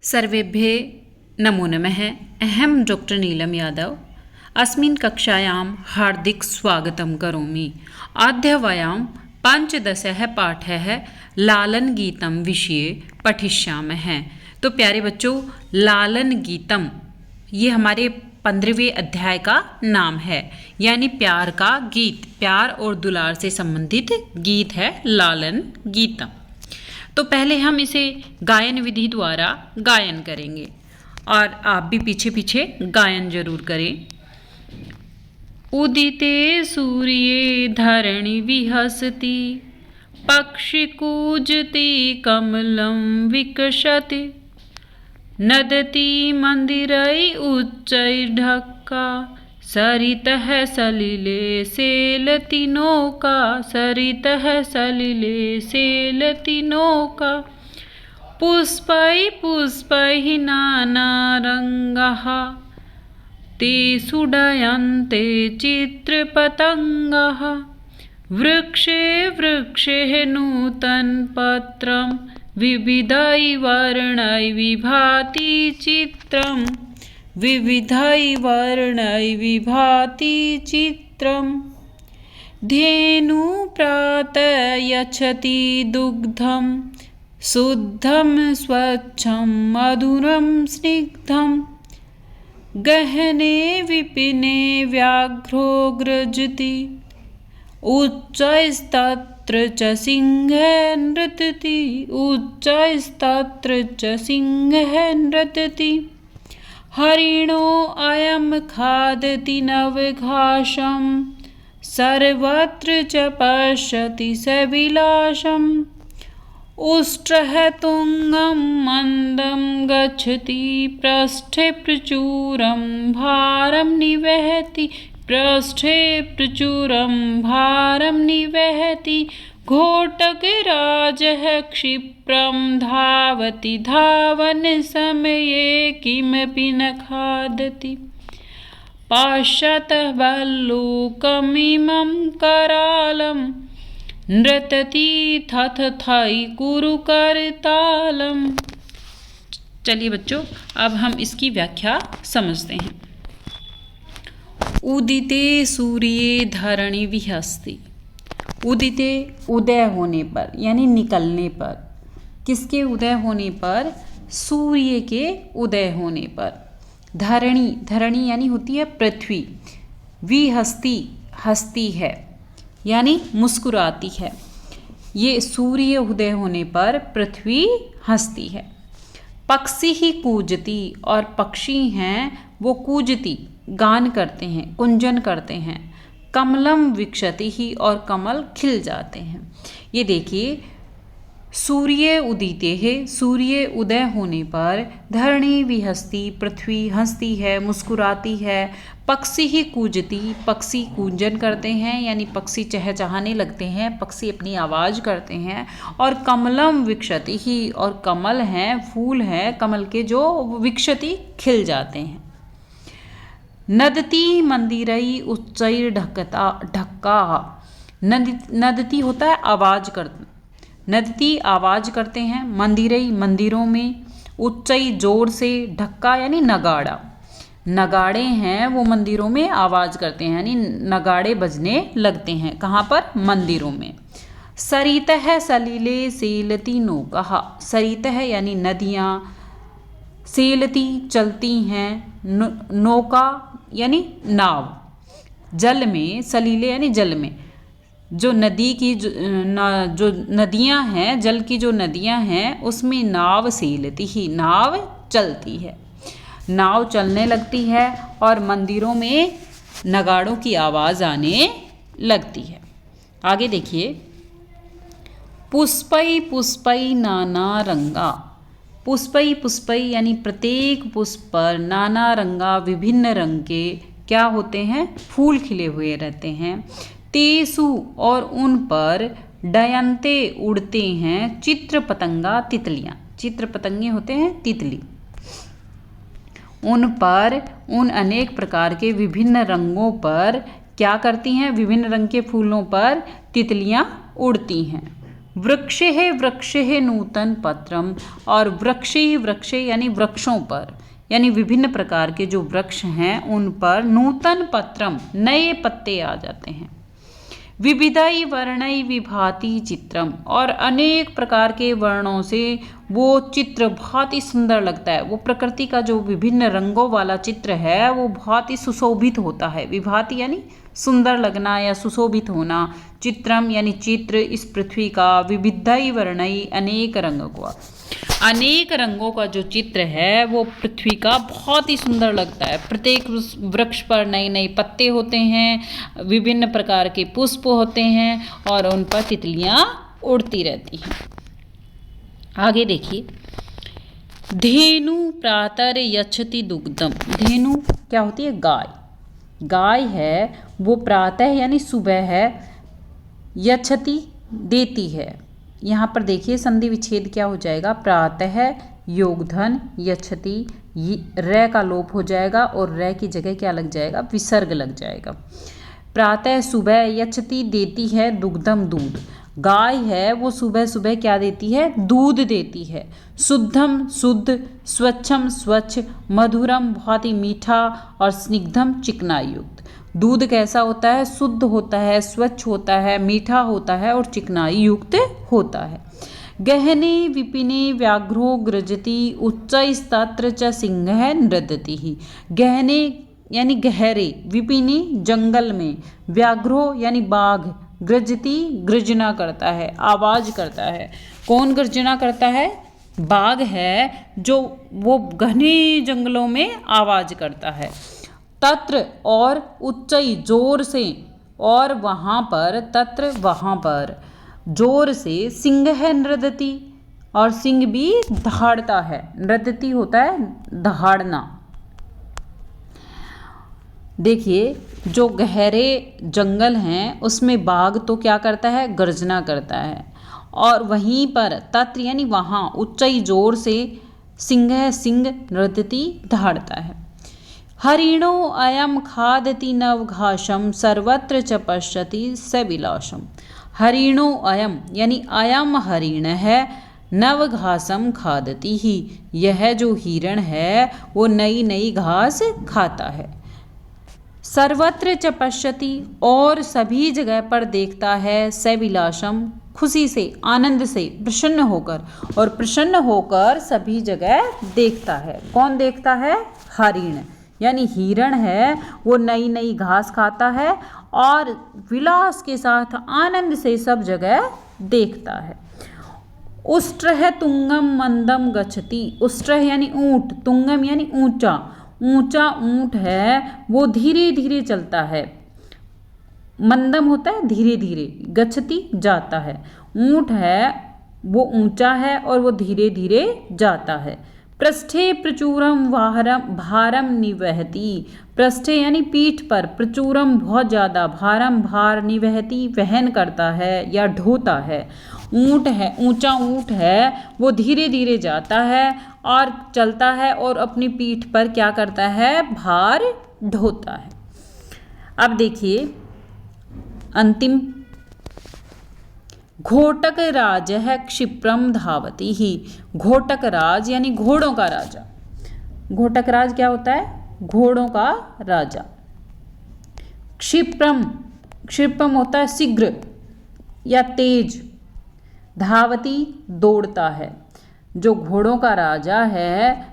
सर्वेभ्ये नमो नमः। अहं डॉक्टर नीलम यादव अस्मिन् कक्षायां हार्दिकस्वागतं करोमि। अद्य वयं पञ्चदशः पाठः लालन गीतं विषये पठिष्यामः। तो प्यारे बच्चों, लालन गीतम ये हमारे 15वें अध्याय का नाम है, यानी प्यार का गीत, प्यार और दुलार से संबंधित गीत है लालन गीतम। तो पहले हम इसे गायन विधि द्वारा गायन करेंगे और आप भी पीछे पीछे गायन जरूर करें। उदिते सूर्ये धरणि विहसति, पक्षी कूजति कमलं विकसति, नदति मंदिरै उच्चैर्ढक्का, सरितः सलिले सेलति नौका, सरितः सलिले सेलति नौका, पुष्पै पुष्पैः नानारङ्गाः, ते सुडयन्ते चित्रपतङ्गाः, वृक्षे वृक्षे नूतनपत्रं, विविधै वर्णै विभाति चित्रं, विविधै वर्णै विभाति चित्रम्। धेनु प्रातः यच्छति दुग्धं, शुद्धं स्वच्छं मधुरं स्निग्धं, गहने विपिने व्याघ्रो गृजति, उच्चैस्तत्र च सिंहः नृत्यति, उच्चैस्तत्र च सिंहः नृत्यति, हरिणो अयं खादति नवघासं, सर्वत्र च पश्यति सविलासम्, उष्ट्रः तुङ्गं मन्दं गच्छति, पृष्ठे प्रचुरं भारं निवहति, पृष्ठे प्रचुरं भारं निवहति, घोटकराजः क्षिप्रं धावति, धावनसमये किमपि न खादति, पाश्चातः भल्लूकमिमं करालं, नृत्यति थथथै कुरु करतालम्। चलिए बच्चों, अब हम इसकी व्याख्या समझते हैं। उदिते सूर्ये धरणि विहसति। उदिते उदय होने पर, यानी निकलने पर। किसके उदय होने पर? सूर्य के उदय होने पर। धरणी, धरणी यानी होती है पृथ्वी। विहसति, हंसती है यानी मुस्कुराती है। ये सूर्य उदय होने पर पृथ्वी हंसती है। पक्षी ही कूजती, और पक्षी हैं वो कूजती, गान करते हैं, कुंजन करते हैं। कमलम विकसति ही, और कमल खिल जाते हैं। ये देखिए, सूर्य उदिते है, सूर्य उदय होने पर धरणी विहसती, पृथ्वी हंसती है, मुस्कुराती है। पक्षी ही कूजती, पक्षी कूंजन करते हैं, यानी पक्षी चहचहाने लगते हैं, पक्षी अपनी आवाज़ करते हैं। और कमलम विकसति ही, और कमल हैं, फूल हैं कमल के, जो विकसति खिल जाते हैं। नदती मंदिरई उच्चैर्ढक्का, ढक्का। नदती होता है आवाज़ करना, नदती आवाज़ करते हैं, मंदिरई मंदिरों में, उच्चई जोर से, ढक्का यानी नगाड़ा, नगाड़े हैं वो मंदिरों में आवाज़ करते हैं, यानी नगाड़े बजने लगते हैं। कहाँ पर? मंदिरों में। सरितः सलिले सेलति नौका, सरितः यानी नदियाँ, सेलती चलती हैं, नौका यानी नाव, जल में, सलीले यानी जल में। जो नदी की जो नदियाँ हैं, जल की जो नदियाँ हैं, उसमें नाव सेलती ही, नाव चलती है, नाव चलने लगती है, और मंदिरों में नगाड़ों की आवाज़ आने लगती है। आगे देखिए, पुष्पै पुष्पै नाना रंगा। पुष्पै पुष्पै यानी प्रत्येक पुष्प पर, नाना रंगा विभिन्न रंग के क्या होते हैं? फूल खिले हुए रहते हैं। तेसु, और उन पर, डयन्ते उड़ते हैं, चित्र पतंगा तितलियाँ, चित्र पतंगे होते हैं तितली। उन पर, उन अनेक प्रकार के विभिन्न रंगों पर क्या करती हैं? विभिन्न रंग के फूलों पर तितलियाँ उड़ती हैं। वृक्षे वृक्षे नूतन पत्रम, और वृक्षे यानी वृक्षों पर, यानी विभिन्न प्रकार के जो वृक्ष हैं उन पर नूतन पत्रम नए पत्ते आ जाते हैं। विविधई वर्णई विभाति चित्रम, और अनेक प्रकार के वर्णों से वो चित्र बहुत ही सुंदर लगता है। वो प्रकृति का जो विभिन्न रंगों वाला चित्र है वो बहुत ही सुशोभित होता है। विभाति यानी सुंदर लगना या सुशोभित होना, चित्रम यानी चित्र इस पृथ्वी का, विविधई वर्णई अनेक रंगों का, अनेक रंगों का जो चित्र है वो पृथ्वी का बहुत ही सुंदर लगता है। प्रत्येक वृक्ष पर नए नए पत्ते होते हैं, विभिन्न प्रकार के पुष्प होते हैं और उन पर तितलियां उड़ती रहती हैं। आगे देखिए, धेनु प्रातर यच्छति दुग्धम। धेनु क्या होती है? गाय। गाय है वो प्रातः यानी सुबह है, यच्छति देती है। यहाँ पर देखिए संधि विच्छेद क्या हो जाएगा? प्रातः योगधन यच्छति, रै का लोप हो जाएगा और रै की जगह क्या लग जाएगा? विसर्ग लग जाएगा। प्रातः सुबह, यच्छति देती है, दुग्धम दूध। गाय है वो सुबह सुबह क्या देती है? दूध देती है। शुद्धम शुद्ध, स्वच्छम स्वच्छ, मधुरम बहुत ही मीठा और स्निग्धम चिकनाई युक्त। दूध कैसा होता है? शुद्ध होता है, स्वच्छ होता है, मीठा होता है और चिकनाई युक्त होता है। गहने विपिने व्याघ्रो गृजति, उच्चैस्तत्र च सिंहः नृदति ही। गहने यानी गहरे, विपिने जंगल में, व्याघ्रो यानी बाघ, गृजति गर्जना करता है, आवाज करता है। कौन गर्जना करता है? बाघ है जो वो घने जंगलों में आवाज करता है। तत्र और उच्चई जोर से, और वहाँ पर, तत्र वहाँ पर, जोर से, सिंह नृदति, और सिंह भी दहाड़ता है। नृदति होता है दहाड़ना। देखिए जो गहरे जंगल हैं उसमें बाघ तो क्या करता है? गर्जना करता है। और वहीं पर तत्र यानी वहाँ, उच्चई जोर से, सिंह नृदति दहाड़ता है। हरिणो अयम खादति नवघासम, सर्वत्र च पश्यति सविलासम। हरिणो अयम यानी अयम हरिण है, नवघासम खादति ही, यह जो हिरण है वो नई नई घास खाता है। सर्वत्र च पश्यति, और सभी जगह पर देखता है, सविलासम खुशी से, आनंद से, प्रसन्न होकर, और प्रसन्न होकर सभी जगह देखता है। कौन देखता है? हरिण यानी हिरण है वो नई नई घास खाता है और विलास के साथ आनंद से सब जगह देखता है। उष्ट्रः तुंगम मंदम गच्छति। उष्ट्रः यानी ऊंट, तुंगम यानी ऊंचा, ऊंचा ऊंट है वो धीरे धीरे चलता है। मंदम होता है धीरे धीरे, गच्छति जाता है। ऊंट है वो ऊंचा है और वो धीरे धीरे जाता है। पृष्ठे प्रचुरम भारम निवहति। पृष्ठे यानी पीठ पर, प्रचुरम बहुत ज़्यादा, भारम भार, निवहति वहन करता है या ढोता है। ऊंट है, ऊंचा ऊंट है वो धीरे धीरे जाता है और चलता है और अपनी पीठ पर क्या करता है? भार ढोता है। अब देखिए अंतिम, घोटक राज है क्षिप्रम धावती ही। घोटक राज यानी घोड़ों का राजा। घोटक राज क्या होता है? घोड़ों का राजा। क्षिप्रम, क्षिप्रम होता है शीघ्र या तेज। धावती दौड़ता है। जो घोड़ों का राजा है,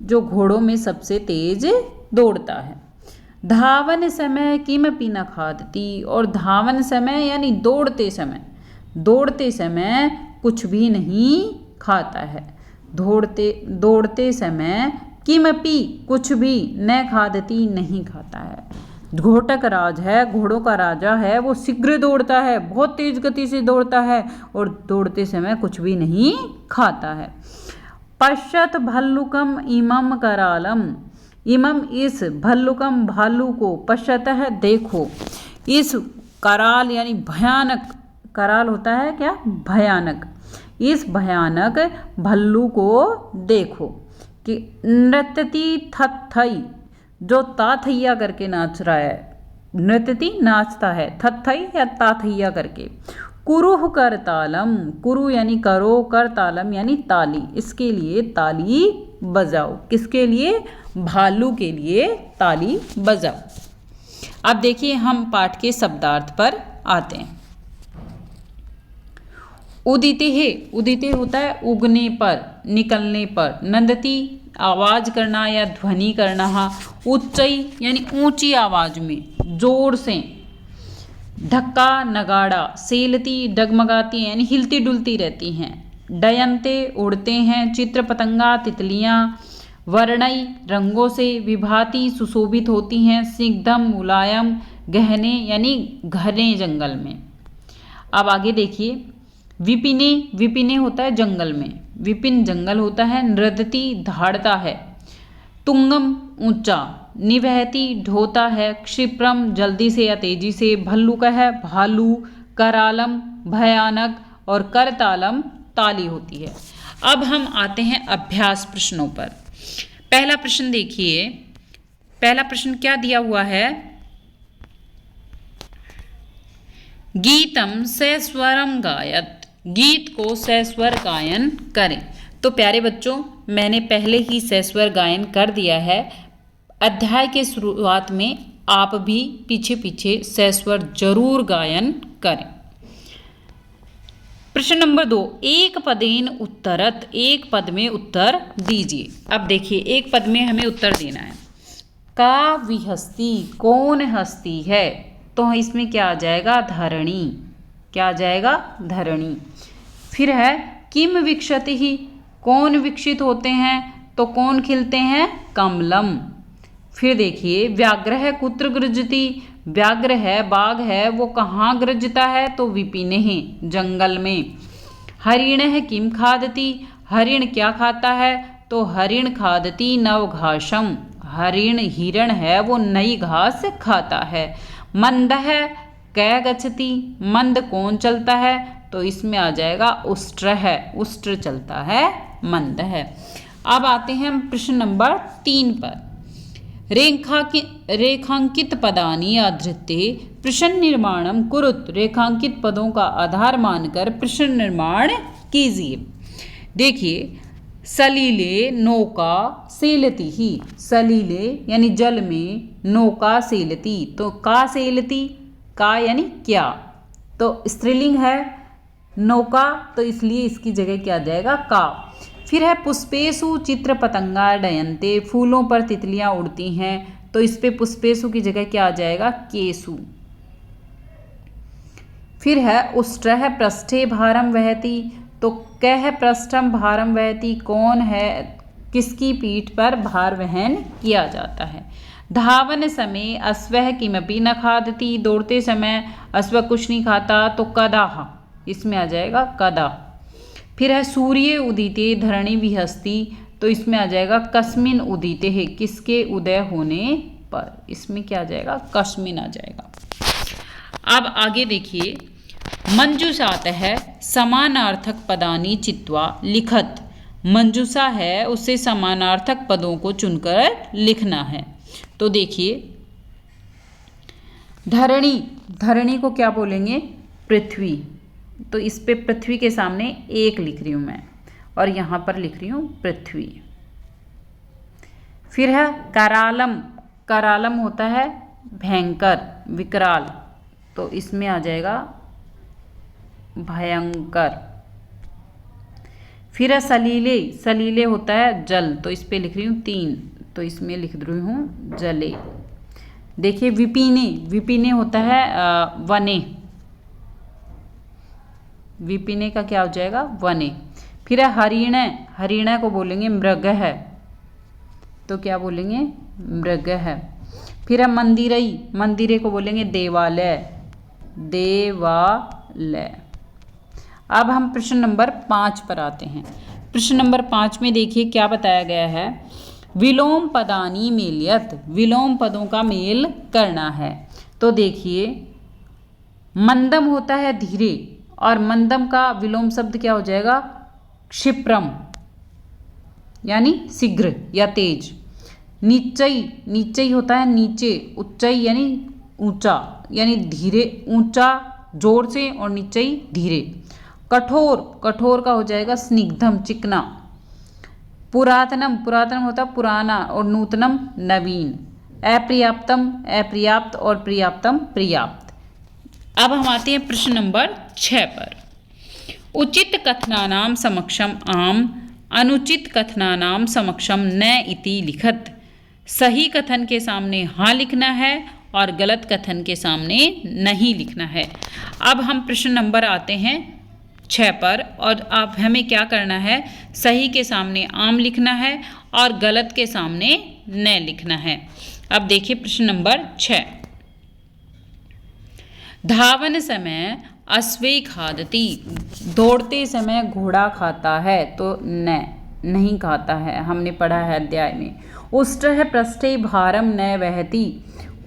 जो घोड़ों में सबसे तेज दौड़ता है। धावन समय किमपि न खादती, और धावन समय यानी दौड़ते समय, दौड़ते समय कुछ भी नहीं खाता है। दौड़ते समय किमपि कुछ भी, न खादती नहीं खाता है। घोटक राज है, घोड़ों का राजा है, वो शीघ्र दौड़ता है, बहुत तेज गति से दौड़ता है और दौड़ते समय कुछ भी नहीं खाता है। पश्यत भल्लुकम इमम करालम। इमम इस, भल्लुकम भालू को, पश्यतः देखो, इस कराल यानी भयानक, कराल होता है क्या? भयानक। इस भयानक भल्लू को देखो कि नृत्यति थथई, जो ताथैया करके नाच रहा है। नृत्यति नाचता है, थथई या ताथैया करके। कुरुह करतालम, कुरु यानी करो, करतालम यानी ताली, इसके लिए ताली बजाओ। किसके लिए? भालू के लिए ताली बजाओ। अब देखिए हम पाठ के शब्दार्थ पर आते हैं। उदिते है, उदिते होता है उगने पर, निकलने पर। नंदती आवाज करना या ध्वनि करना। उच्चई यानी ऊंची आवाज में, जोर से। ढक्का नगाड़ा। सेलती डगमगाती यानी हिलती डुलती रहती हैं। डयंते उड़ते हैं। चित्र पतंगा तितलियां। वर्णई रंगों से। विभाति सुशोभित होती हैं। स्निग्धम मुलायम, गहने यानी घने जंगल में। अब आगे देखिए, विपिने, विपिने होता है जंगल में, विपिन जंगल होता है। नृदती धाड़ता है। तुंगम ऊंचा। निवहती ढोता है। क्षिप्रम जल्दी से या तेजी से। भल्लू का है भालू। करालम भयानक और करतालम ताली होती है। अब हम आते हैं अभ्यास प्रश्नों पर। पहला प्रश्न देखिए, पहला प्रश्न क्या दिया हुआ है? गीतम सस्वरम गायत, गीत को सस्वर गायन करें। तो प्यारे बच्चों, मैंने पहले ही सस्वर गायन कर दिया है। अध्याय के शुरुआत में आप भी पीछे पीछे सस्वर जरूर गायन करें। प्रश्न नंबर 2, एक पदेन उत्तरत, एक पद में उत्तर दीजिए। अब देखिए एक पद में हमें उत्तर देना है। का विहस्ती, कौन हस्ती है? तो इसमें क्या आ जाएगा? धरणी। क्या आ जाएगा? धरणी। फिर है किम विकसति ही, कौन विकसित होते हैं? तो कौन खिलते हैं? कमलम। फिर देखिए व्याघ्र है कुत्र गृजति, व्याघ्र है बाघ है वो कहाँ गृजता है? तो विपिने है, जंगल में। हरिण है किम खादती, हरिण क्या खाता है? तो हरिण खादती नव घासम, हरिण हिरण है वो नई घास खाता है। मंद है कै गच्छति, मंद कौन चलता है? तो इसमें आ जाएगा उष्ट्र है, उष्ट्र चलता है, मंद है। अब आते हैं हम प्रश्न नंबर 3 पर। रेखांकित पदानि आधृत्य प्रश्न निर्माणम कुरुत, रेखांकित पदों का आधार मानकर प्रश्न निर्माण कीजिए। देखिए सलीले नौका सेलती ही, सलीले यानी जल में, नौका सेलती, तो का सेलती, का यानी क्या, तो स्त्रीलिंग है नौका, तो इसलिए इसकी जगह क्या आ जाएगा? का। फिर है पुष्पेशु चित्र पतंगा डयंते, फूलों पर तितलियां उड़ती हैं, तो इस पे पुष्पेशु की जगह क्या आ जाएगा? केसु। फिर है उष्ट्र है पृष्ठे भारम वहती, तो कह पृष्ठम भारम वहती, कौन है किसकी पीठ पर भार वहन किया जाता है। धावन समय अश्वः किमपि न खादति, दौड़ते समय अश्व कुछ नहीं खाता, तो कदाह, इसमें आ जाएगा कदा। फिर है सूर्य उदिते धरणी विहस्ती, तो इसमें आ जाएगा कस्मिन उदिते है, किसके उदय होने पर, इसमें क्या आ जाएगा? कस्मिन आ जाएगा। अब आगे देखिए, मंजूषात है समानार्थक पदानी चित्वा लिखत, मंजूषा है उसे समानार्थक पदों को चुनकर लिखना है। तो देखिए धरणी, धरणी को क्या बोलेंगे? पृथ्वी, तो इस पे पृथ्वी के सामने एक लिख रही हूं मैं, और यहां पर लिख रही हूं पृथ्वी। फिर है करालम, करालम होता है भयंकर विकराल, तो इसमें आ जाएगा भयंकर। फिर है सलीले, सलीले होता है जल, तो इस पे लिख रही हूँ 3, तो इसमें लिख रही हूँ जले। देखिए विपिने, विपिने होता है वने, विपिने का क्या हो जाएगा? वने। फिर है हरिण, हरिण को बोलेंगे मृग है, तो क्या बोलेंगे? मृग है। फिर है मंदिरई, मंदिरे को बोलेंगे देवालय, देवालय। अब हम प्रश्न नंबर 5 पर आते हैं। प्रश्न नंबर 5 में देखिए क्या बताया गया है। विलोम पदानी मेलियत, विलोम पदों का मेल करना है। तो देखिए मंदम होता है धीरे, और मंदम का विलोम शब्द क्या हो जाएगा? क्षिप्रम, यानी शीघ्र या तेज। नीचई, नीचई होता है नीचे, उच्चई यानी ऊंचा, यानी धीरे ऊंचा जोर से, और निचई धीरे। कठोर, कठोर का हो जाएगा स्निग्धम चिकना। पुरातनम, पुरातनम होता पुराना, और नूतनम नवीन। अपर्याप्तम अपर्याप्त, और पर्याप्तम पर्याप्त। अब हम आते हैं प्रश्न नंबर 6 पर। उचित कथनानां समक्षम आम, अनुचित कथनानां समक्षम न इति लिखत। सही कथन के सामने हाँ लिखना है और गलत कथन के सामने नहीं लिखना है। अब हम प्रश्न नंबर आते हैं 6 पर, और अब हमें क्या करना है, सही के सामने आम लिखना है और गलत के सामने न लिखना है। अब देखिए प्रश्न नंबर 6। धावन समय अश्वे खादति, दौड़ते समय घोड़ा खाता है, तो नहीं खाता है, हमने पढ़ा है अध्याय में। उष्टः पृष्ठे भारम न वहति,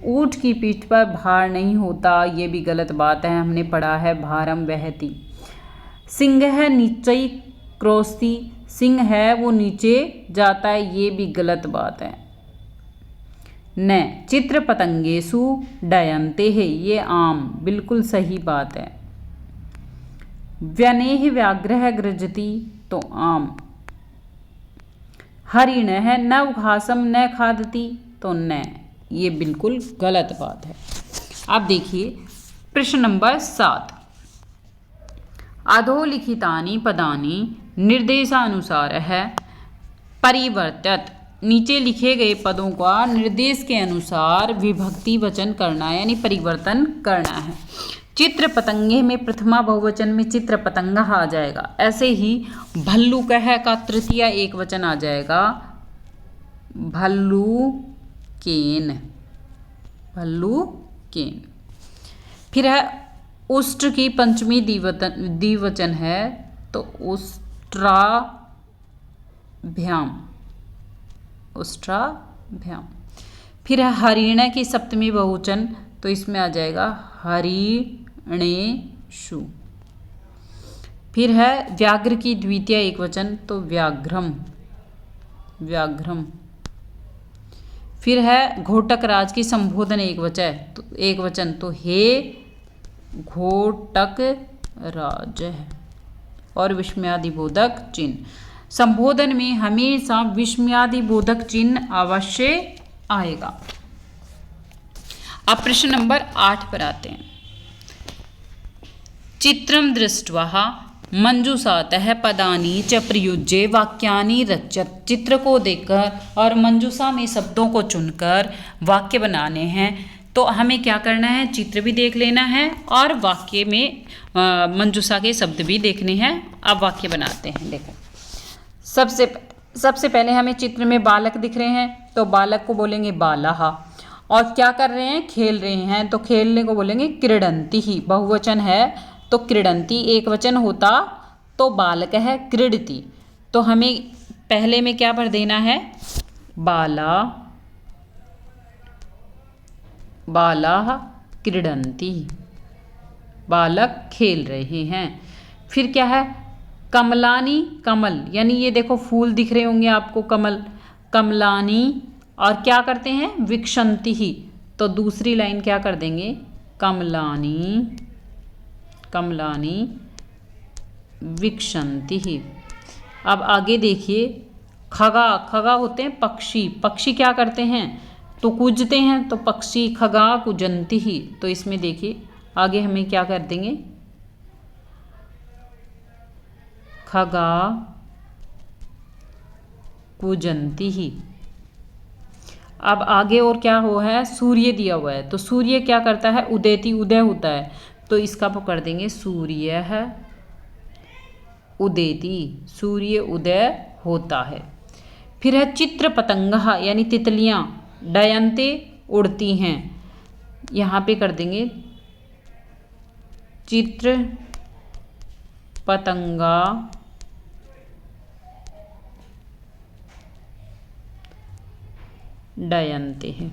ऊँट की पीठ पर भार नहीं होता, ये भी गलत बात है, हमने पढ़ा है भारम वहति। सिंह नीचई क्रोस्ति, सिंह है वो नीचे जाता है, ये भी गलत बात है। न चित्र पतंगेषु डयन्ते है, ये आम, बिल्कुल सही बात है। व्यनेह व्याघ्रः गृजति, तो आम। हरिण है न घासम न खादति, तो न, ये बिल्कुल गलत बात है। अब देखिए प्रश्न नंबर 7। अधोलिखितानि पदानि निर्देशानुसारः परिवर्त्यत, नीचे लिखे गए पदों का निर्देश के अनुसार विभक्ति वचन करना, यानी परिवर्तन करना है। चित्र पतंगे में प्रथमा बहुवचन में चित्र पतंगा आ जाएगा। ऐसे ही भल्लू कह का तृतीय एक वचन आ जाएगा भल्लू केन, भल्लू केन। फिर है उष्ट्र की पंचमी द्विवचन है, तो उष्ट्राभ्याम, उष्ट्राभ्याम। फिर है हरिण की सप्तमी बहुवचन, तो इसमें आ जाएगा हरिणेषु। फिर है व्याघ्र की द्वितीय एक वचन, तो व्याघ्रम, व्याघ्रम। फिर है घोटक राज की संबोधन एक वचन, तो हे घोटक राज है, और विस्मयादिबोधक चिन्ह। संबोधन में हमेशा विस्मयादिबोधक चिन्ह अवश्य आएगा। अब प्रश्न नंबर 8 पर आते हैं। चित्रम दृष्ट्वा मंजूषातः पदानि च प्रयुज्य वाक्यानि रचत, चित्र को देखकर और मंजूषा में शब्दों को चुनकर वाक्य बनाने हैं। तो हमें क्या करना है, चित्र भी देख लेना है और वाक्य में मंजूषा के शब्द भी देखने हैं। अब वाक्य बनाते हैं। देखो सबसे पहले हमें चित्र में बालक दिख रहे हैं, तो बालक को बोलेंगे बालः, और क्या कर रहे हैं, खेल रहे हैं, तो खेलने को बोलेंगे क्रीडन्ति ही। बहुवचन है तो क्रीडन्ति, एक वचन होता तो बालक है क्रीडति। तो हमें पहले में क्या भर देना है, बाला, बालाः क्रीडन्ति, बालक खेल रहे हैं। फिर क्या है, कमलानि, कमल, यानी ये देखो फूल दिख रहे होंगे आपको, कमल, कमलानि, और क्या करते हैं, विक्षन्ति ही। तो दूसरी लाइन क्या कर देंगे, कमलानि, कमलानि विक्षन्ति ही। अब आगे देखिए, खगा, खगा होते हैं पक्षी, पक्षी क्या करते हैं, तो कूजते हैं, तो पक्षी खगा कूजन्ति ही। तो इसमें देखिए आगे हमें क्या कर देंगे, खगा कूजन्ति ही। अब आगे और क्या हुआ है, सूर्य दिया हुआ है, तो सूर्य क्या करता है, उदयति, उदय होता है, तो इसका पकड़ देंगे सूर्य है उदेति, सूर्य उदय होता है। फिर है चित्र पतंगा, यानी तितलियां, डयन्ते उड़ती हैं, यहाँ पे कर देंगे चित्र पतंगा डयन्ते हैं।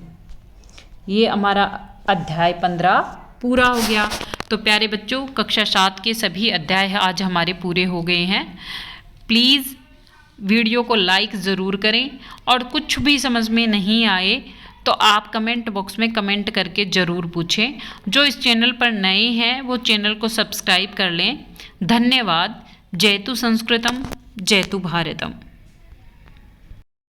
ये हमारा अध्याय 15 पूरा हो गया। तो प्यारे बच्चों, कक्षा 7 के सभी अध्याय आज हमारे पूरे हो गए हैं। प्लीज़ वीडियो को लाइक ज़रूर करें, और कुछ भी समझ में नहीं आए तो आप कमेंट बॉक्स में कमेंट करके ज़रूर पूछें। जो इस चैनल पर नए हैं वो चैनल को सब्सक्राइब कर लें। धन्यवाद। जयतु संस्कृतम, जयतु भारतम।